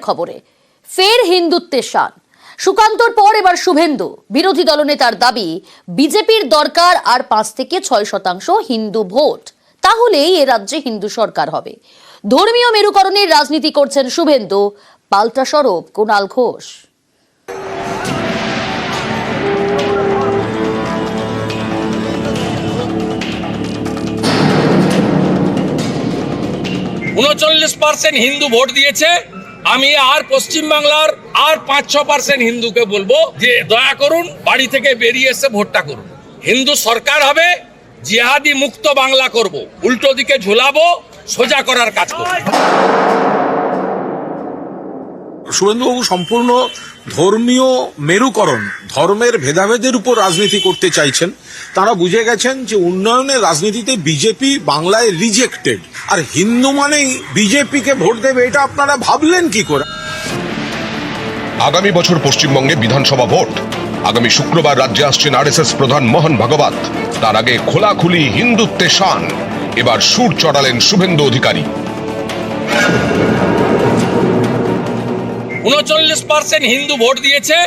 খবরে ফের হিন্দুত্বের শান। সুকান্তর পর এবার শুভেন্দু। বিরোধী দলনেতার দাবি বিজেপির দরকার আর 5 থেকে 6% হিন্দু ভোট, তাহলেই এ রাজ্যে হিন্দু সরকার হবে। ধর্মীয় মেরুকরণের রাজনীতি করছেন শুভেন্দু। পাল্টা সরব কুণাল ঘোষ। হিন্দু ভোট দিয়েছে। আমি আর পশ্চিমবাংলার আর 5-6% হিন্দুকে বলবো যে দয়া করুন বাড়ি থেকে বেরিয়ে এসে ভোটটা করুন। হিন্দু সরকার হবে, জিহাদি মুক্ত বাংলা করব, উল্টো দিকে ঝুলাবো, সোজা করার কাজ করব। শুভেন্দুবাবু সম্পূর্ণ ধর্মীয় মেরুকরণ, ধর্মের ভেদাভেদের উপর রাজনীতি করতে চাইছেন। তারা বুঝে গেছেন যে উন্নয়নের রাজনীতিতে বিজেপি বাংলায় রিজেক্টেড, আর হিন্দু মানেই বিজেপিকে ভোট দেবে, এটা আপনারা ভাবলেন কি করে? আগামী বছর পশ্চিমবঙ্গে বিধানসভা ভোট। আগামী শুক্রবার রাজ্যে আসছেন আরএসএস প্রধান মোহন ভাগবত। তার আগে খোলাখুলি হিন্দুত্বে শান। এবার সুর চড়ালেন শুভেন্দু অধিকারী। 39% হিন্দু ভোট দিয়েছে।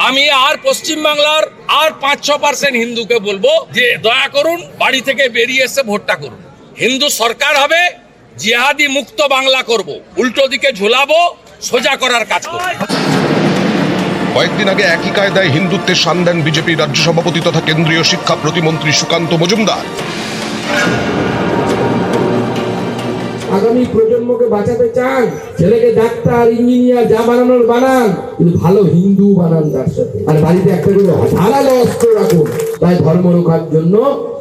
আমি আর পশ্চিমবাংলার আর 5-6% হিন্দুকে বলবো যে দয়া করুন বাড়ি থেকে বেরিয়ে এসে ভোটটা করুন। হিন্দু সরকার হবে, জিহাদি মুক্ত বাংলা করব, উল্টো দিকে ঝুলাবো, সোজা করার কাজ করব। কয়েকদিন আগে একই কায়দায় হিন্দুত্বের শান দেন বিজেপি রাজ্য সভাপতি তথা কেন্দ্রীয় শিক্ষা প্রতিমন্ত্রী সুকান্ত মজুমদার। আগামী প্রজন্মকে বাঁচাতে চান, ছেলেকে ডাক্তার ইঞ্জিনিয়ার যা বানানোর বানান, কিন্তু ভালো হিন্দু বানান তার সাথে। আর বাড়িতে একটা করে ধারালো অস্ত্র রাখুন। তাই ধর্ম রক্ষার জন্য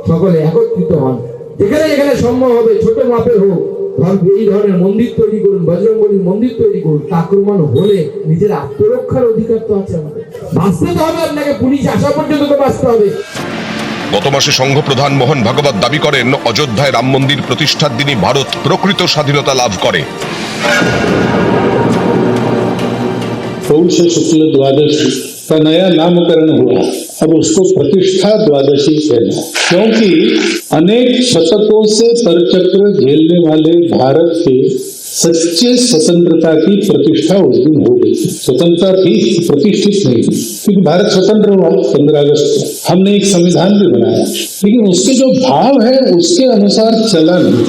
সকলে একত্রিত হন। যেখানে যেখানে সম্ভব হবে ছোট মাপের হোক, এই ধরনের মন্দির তৈরি করুন, বজরংবলীর মন্দির তৈরি করুন। আক্রমণ হলে নিজের আত্মরক্ষার অধিকার তো আছে আমাদের। বাঁচতে তো হবে, আপনাকে পুলিশ আসা পর্যন্ত তো বাঁচতে হবে। গত মাসে সংঘ প্রধান মোহন ভাগবত দাবি করেন অযোধ্যায় রাম মন্দির প্রতিষ্ঠার দিনই ভারত প্রকৃত স্বাধীনতা লাভ করে। शुक्ल द्वादशी का नया नामकरण हुआ, अब उसको प्रतिष्ठा द्वादशी कहना, क्योंकि अनेक शतकों से परचक्र झेलने वाले भारत के सच्चे स्वतंत्रता की प्रतिष्ठा उस दिन हो गई। स्वतंत्रता थी, प्रतिष्ठित नहीं थी, क्योंकि भारत स्वतंत्र हुआ 15 अगस्त को। हमने एक संविधान भी बनाया, लेकिन उसके जो भाव है उसके अनुसार चला नहीं।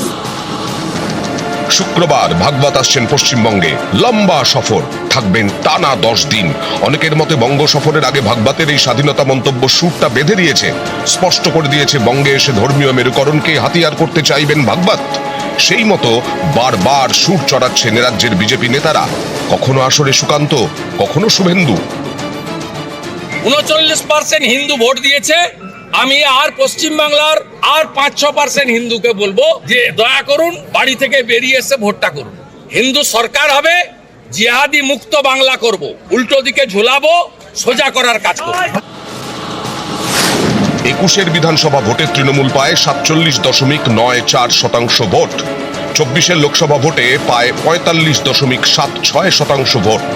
শুক্রবার ভাগবত আসছেন পশ্চিমবঙ্গে। লম্বা সফর, থাকবেন টানা 10 দিন। অনেকের মতে বঙ্গ সফরের আগে ভাগবতের এই স্বাধীনতা মন্তব্য সুরটা বেঁধে দিয়েছে, স্পষ্ট করে দিয়েছে বঙ্গে এসে ধর্মীয় মেরুকরণকে হাতিয়ার করতে চাইবেন ভাগবত। সেই মতো বারবার সুর চড়াচ্ছেন রাজ্যের বিজেপি নেতারা, কখনো আসরে সুকান্ত, কখনো শুভেন্দু। 39% হিন্দু ভোট দিয়েছে। আমি আর পশ্চিমবাংলার আর 5-6% হিন্দুকে বলবো যে দয়া করুন বাড়ি থেকে বেরিয়ে এসে ভোটটা করুন। হিন্দু সরকার হবে, জিহাদি মুক্ত বাংলা করব, উল্টো দিকে ঝুলাবো, সোজা করার কাজ করব। 21 বিধানসভা ভোটে তৃণমূল পায় 47.94% ভোট। 24 লোকসভা ভোটে পায় 45.76% ভোট।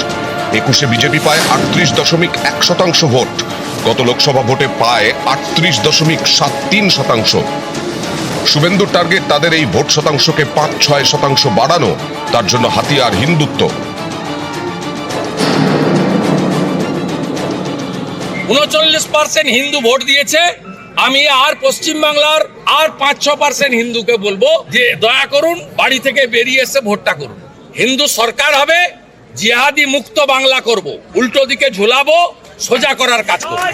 21 বিজেপি পায় 38.1% ভোট। গত লোকসভা ভোটে পায় 38.73%। শুভেন্দুর টার্গেট তাদের এই ভোট শতাংশকে 5-6% বাড়ানো, তার জন্য হাতিয়ার হিন্দুত্ব। 39% হিন্দু ভোট দিয়েছে। আমি আর পশ্চিমবাংলার আর 5-6% হিন্দুকে বলবো যে দয়া করুন বাড়ি থেকে বেরিয়ে এসে ভোটটা করুন। হিন্দু সরকার হবে, জিহাদি মুক্ত বাংলা করব, উল্টো দিকে ঝুলাবো, সোজা করার কাজ করব।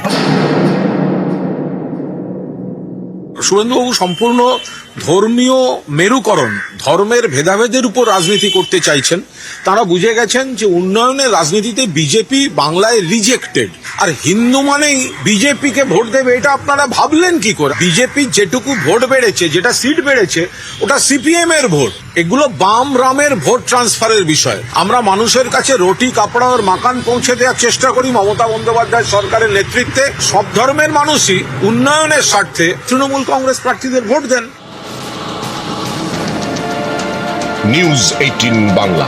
শুভেন্দুবাবু সম্পূর্ণ ধর্মীয় মেরুকরণ, ধর্মের ভেদাভেদের উপর রাজনীতি করতে চাইছেন। তারা বুঝে গেছেন যে উন্নয়নের রাজনীতিতে বিজেপি বাংলায় রিজেক্টেড, আর হিন্দু মানেই বিজেপিকে ভোট দেবে, এটা আপনারা ভাবলেন কি করে? বিজেপি যেটুকু ভোট বেড়েছে, যেটা সিট বেড়েছে, ওটা সিপিএম এর ভোট। এগুলো বাম রামের ভোট ট্রান্সফারের বিষয়। আমরা মানুষের কাছে রুটি কাপড় আর মাকান পৌঁছে দেওয়ার চেষ্টা করি মমতা বন্দ্যোপাধ্যায় সরকারের নেতৃত্বে। সব ধর্মের মানুষই উন্নয়নের স্বার্থে তৃণমূল কংগ্রেস প্রার্থীদের ভোট দেন। নিউজ 18 বাংলা।